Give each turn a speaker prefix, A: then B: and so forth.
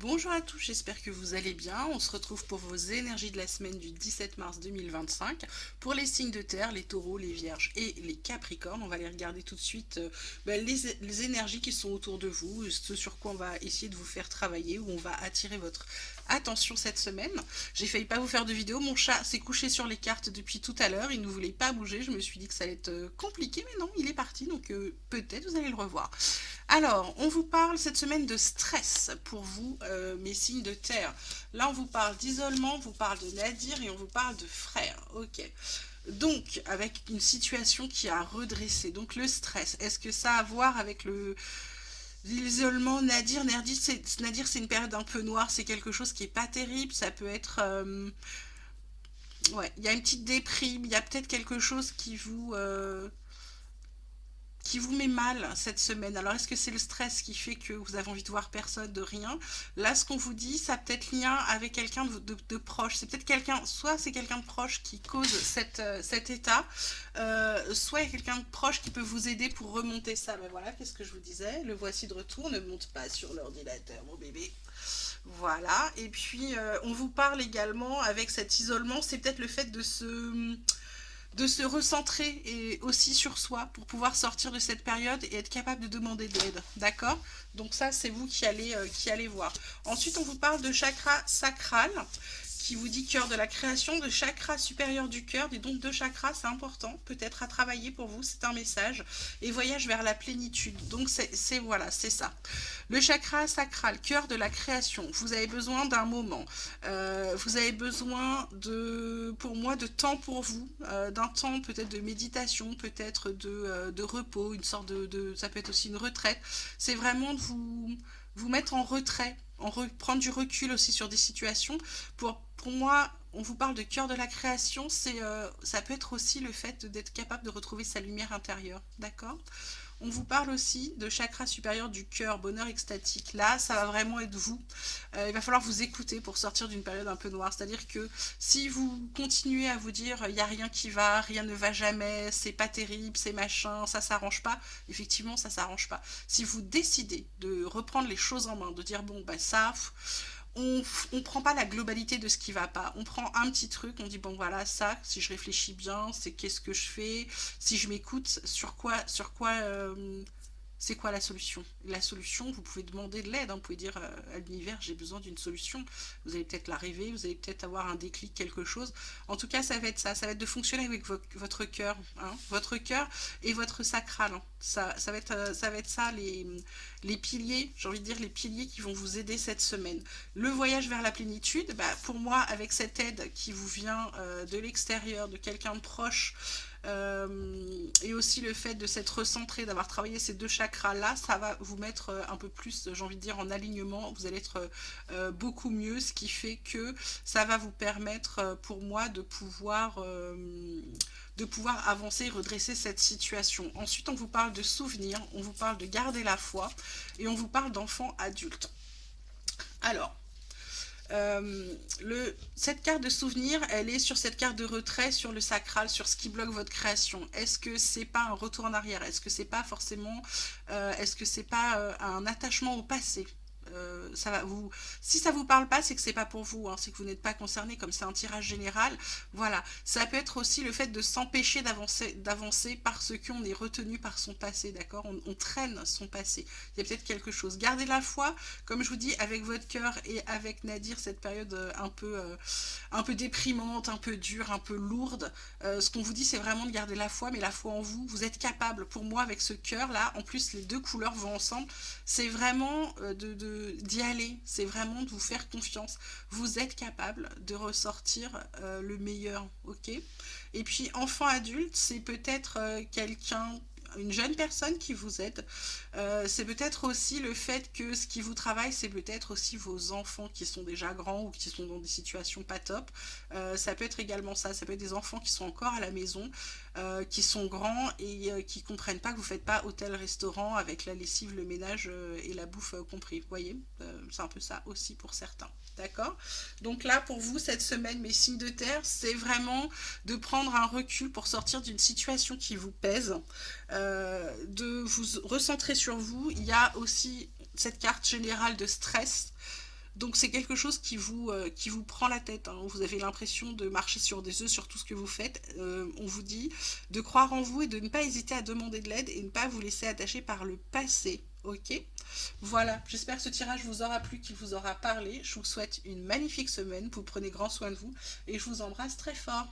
A: Bonjour à tous, j'espère que vous allez bien. On se retrouve pour vos énergies de la semaine du 17 mars 2025. Pour les signes de terre, les taureaux, les vierges et les capricornes, on va aller regarder tout de suite les énergies qui sont autour de vous, ce sur quoi on va essayer de vous faire travailler, où on va attirer votre attention cette semaine. J'ai failli pas vous faire de vidéo, mon chat s'est couché sur les cartes depuis tout à l'heure, il ne voulait pas bouger, je me suis dit que ça allait être compliqué, mais non, il est parti, donc peut-être vous allez le revoir. Alors, on vous parle cette semaine de stress pour vous, mes signes de terre. Là, on vous parle d'isolement, on vous parle de Nadir et on vous parle de frère. Ok. Donc, avec une situation qui a redressé. Donc, le stress, est-ce que ça a à voir avec l'isolement Nadir, c'est une période un peu noire, c'est quelque chose qui est pas terrible. Ça peut être. Ouais, il y a une petite déprime, il y a peut-être quelque chose qui vous met mal cette semaine. Alors, est-ce que c'est le stress qui fait que vous avez envie de voir personne, de rien? Là, ce qu'on vous dit, ça a peut-être lien avec quelqu'un de proche. C'est peut-être quelqu'un, soit c'est quelqu'un de proche qui cause cet état, soit il y a quelqu'un de proche qui peut vous aider pour remonter ça. Ben voilà, qu'est-ce que je vous disais? Le voici de retour, ne monte pas sur l'ordinateur, mon bébé. Voilà, et puis on vous parle également avec cet isolement, c'est peut-être le fait de se recentrer et aussi sur soi pour pouvoir sortir de cette période et être capable de demander de l'aide. D'accord? Donc ça, c'est vous qui allez voir. Ensuite, on vous parle de chakra sacral qui vous dit cœur de la création, de chakra supérieur du cœur, et donc deux chakras, c'est important, peut-être à travailler pour vous, c'est un message, et voyage vers la plénitude. Donc voilà, c'est ça. Le chakra sacral, cœur de la création, vous avez besoin d'un moment, vous avez besoin pour moi, de temps pour vous, d'un temps peut-être de méditation, peut-être de repos, une sorte ça peut être aussi une retraite. C'est vraiment de vous mettre en retrait, prendre du recul aussi sur des situations. Pour moi, on vous parle de cœur de la création, ça peut être aussi le fait d'être capable de retrouver sa lumière intérieure, d'accord? On vous parle aussi de chakra supérieur du cœur, bonheur extatique. Là, ça va vraiment être vous. Il va falloir vous écouter pour sortir d'une période un peu noire. C'est-à-dire que si vous continuez à vous dire il n'y a rien qui va, rien ne va jamais, c'est pas terrible, c'est machin, ça s'arrange pas, effectivement, ça s'arrange pas. Si vous décidez de reprendre les choses en main, de dire bon, bah ça, on prend pas la globalité de ce qui va pas. On prend un petit truc, on dit bon voilà ça, si je réfléchis bien, c'est qu'est-ce que je fais, si je m'écoute, c'est quoi la solution? La solution, vous pouvez demander de l'aide, hein. Vous pouvez dire à l'univers j'ai besoin d'une solution. Vous allez peut-être la rêver, vous allez peut-être avoir un déclic, quelque chose. En tout cas, ça va être ça, ça va être de fonctionner avec votre cœur, hein, votre cœur et votre sacral, hein. Ça va être ça les piliers, j'ai envie de dire les piliers qui vont vous aider cette semaine. Le voyage vers la plénitude, bah, pour moi, avec cette aide qui vous vient de l'extérieur, de quelqu'un de proche, et aussi le fait de s'être recentré, d'avoir travaillé ces deux chakras là, ça va vous mettre un peu plus, j'ai envie de dire, en alignement. Vous allez être beaucoup mieux, ce qui fait que ça va vous permettre, pour moi, de pouvoir avancer et redresser cette situation. Ensuite, on vous parle de souvenirs, on vous parle de garder la foi et on vous parle d'enfants adultes. Alors, cette carte de souvenir, elle est sur cette carte de retrait, sur le sacral, sur ce qui bloque votre création. Est-ce que c'est pas un retour en arrière? Est-ce que c'est pas forcément, est-ce que c'est pas un attachement au passé? Ça va vous, si ça vous parle pas, c'est que c'est pas pour vous, hein, c'est que vous n'êtes pas concerné, comme c'est un tirage général. Voilà, ça peut être aussi le fait de s'empêcher d'avancer parce qu'on est retenu par son passé, d'accord? On traîne son passé. Il y a peut-être quelque chose. Gardez la foi, comme je vous dis, avec votre cœur et avec Nadir, cette période un peu déprimante, un peu dure, un peu lourde. Ce qu'on vous dit, c'est vraiment de garder la foi, mais la foi en vous. Vous êtes capable. Pour moi, avec ce cœur là, en plus les deux couleurs vont ensemble. C'est vraiment d'y aller. C'est vraiment de vous faire confiance. Vous êtes capable de ressortir le meilleur, ok? Et puis enfant adulte, c'est peut-être quelqu'un, une jeune personne qui vous aide. C'est peut-être aussi le fait que ce qui vous travaille, c'est peut-être aussi vos enfants qui sont déjà grands ou qui sont dans des situations pas top. Ça peut être également ça. Ça peut être des enfants qui sont encore à la maison, qui sont grands et qui comprennent pas que vous faites pas hôtel-restaurant avec la lessive, le ménage et la bouffe compris. Vous voyez, c'est un peu ça aussi pour certains. D'accord? Donc là, pour vous, cette semaine, mes signes de terre, c'est vraiment de prendre un recul pour sortir d'une situation qui vous pèse, de vous recentrer sur vous. Il y a aussi cette carte générale de stress. Donc c'est quelque chose qui vous prend la tête, hein. Vous avez l'impression de marcher sur des œufs sur tout ce que vous faites. On vous dit de croire en vous et de ne pas hésiter à demander de l'aide et ne pas vous laisser attacher par le passé. Ok? Voilà, j'espère que ce tirage vous aura plu, qu'il vous aura parlé. Je vous souhaite une magnifique semaine, vous prenez grand soin de vous et je vous embrasse très fort.